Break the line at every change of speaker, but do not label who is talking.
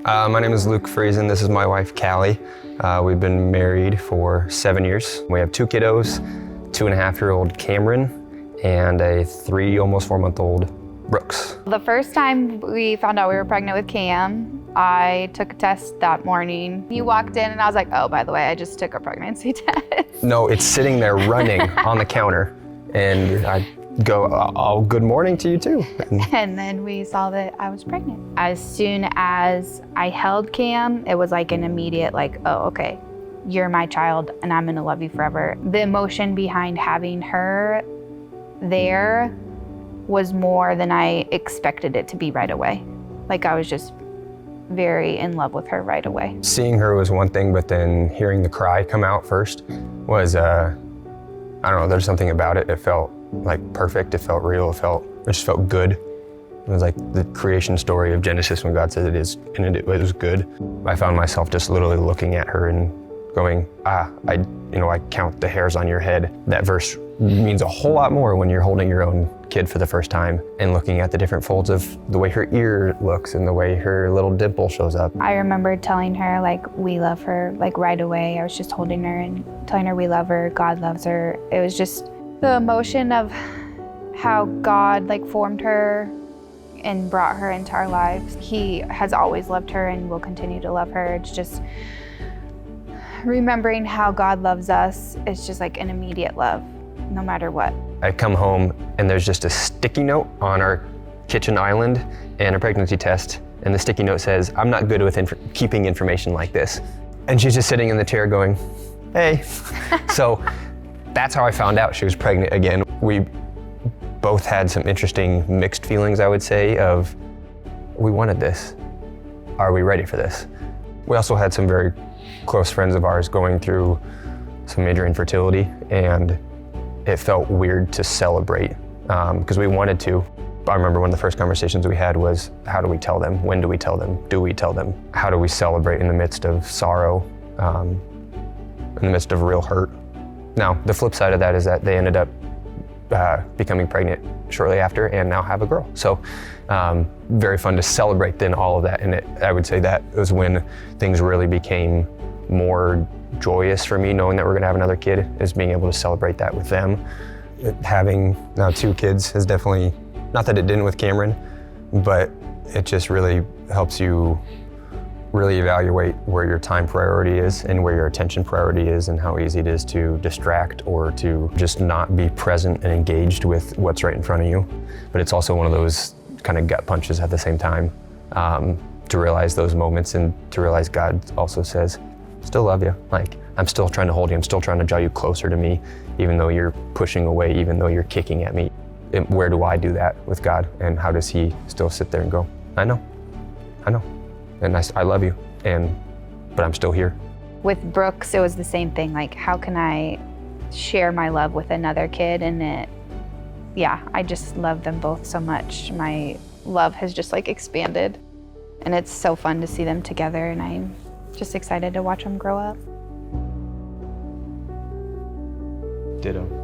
My name is Luke Friesen. This is my wife, Callie. We've been married for 7 years. We have 2 kiddos, 2.5-year-old Cameron and a 3, almost 4-month-old Brooks.
The first time we found out we were pregnant with Cam, I took a test that morning. You walked in and I was like, oh, by the way, I just took a pregnancy test.
No, it's sitting there running on the counter. And I go, oh, good morning to you too.
And then we saw that I was pregnant. As soon as I held Cam, it was like an immediate like, oh, okay, you're my child and I'm gonna love you forever. The emotion behind having her there was more than I expected it to be right away. Like I was just very in love with her right away.
Seeing her was one thing, but then hearing the cry come out first was, I don't know, there's something about it. It felt like perfect, it felt real, it just felt good. It was like the creation story of Genesis when God said it is, and it was good. I found myself just literally looking at her and going, I count the hairs on your head. That verse means a whole lot more when you're holding your own kid for the first time and looking at the different folds of the way her ear looks and the way her little dimple shows up.
I remember telling her like we love her like right away. I was just holding her and telling her we love her, God loves her. It was just the emotion of how God like formed her and brought her into our lives. He has always loved her and will continue to love her. It's just remembering how God loves us is just like an immediate love, no matter what.
I come home and there's just a sticky note on our kitchen island and a pregnancy test. And the sticky note says, I'm not good with keeping information like this. And she's just sitting in the chair going, hey. So that's how I found out she was pregnant again. We both had some interesting mixed feelings, I would say, of we wanted this. Are we ready for this? We also had some very close friends of ours going through some major infertility, and it felt weird to celebrate because we wanted to. I remember one of the first conversations we had was, how do we tell them? When do we tell them? Do we tell them? How do we celebrate in the midst of sorrow, in the midst of real hurt? Now, the flip side of that is that they ended up becoming pregnant shortly after and now have a girl. So very fun to celebrate then all of that. And I would say that was when things really became more joyous for me, knowing that we're gonna have another kid, is being able to celebrate that with them. Having now 2 kids has definitely, not that it didn't with Cameron, but it just really helps you really evaluate where your time priority is and where your attention priority is and how easy it is to distract or to just not be present and engaged with what's right in front of you. But it's also one of those kind of gut punches at the same time, to realize those moments and to realize God also says, still love you. Like, I'm still trying to hold you. I'm still trying to draw you closer to me, even though you're pushing away, even though you're kicking at me. And where do I do that with God? And how does he still sit there and go, I know. And I love you, but I'm still here.
With Brooks, it was the same thing. Like, how can I share my love with another kid? And I just love them both so much. My love has just like expanded. And it's so fun to see them together, and I'm just excited to watch them grow up.
Ditto.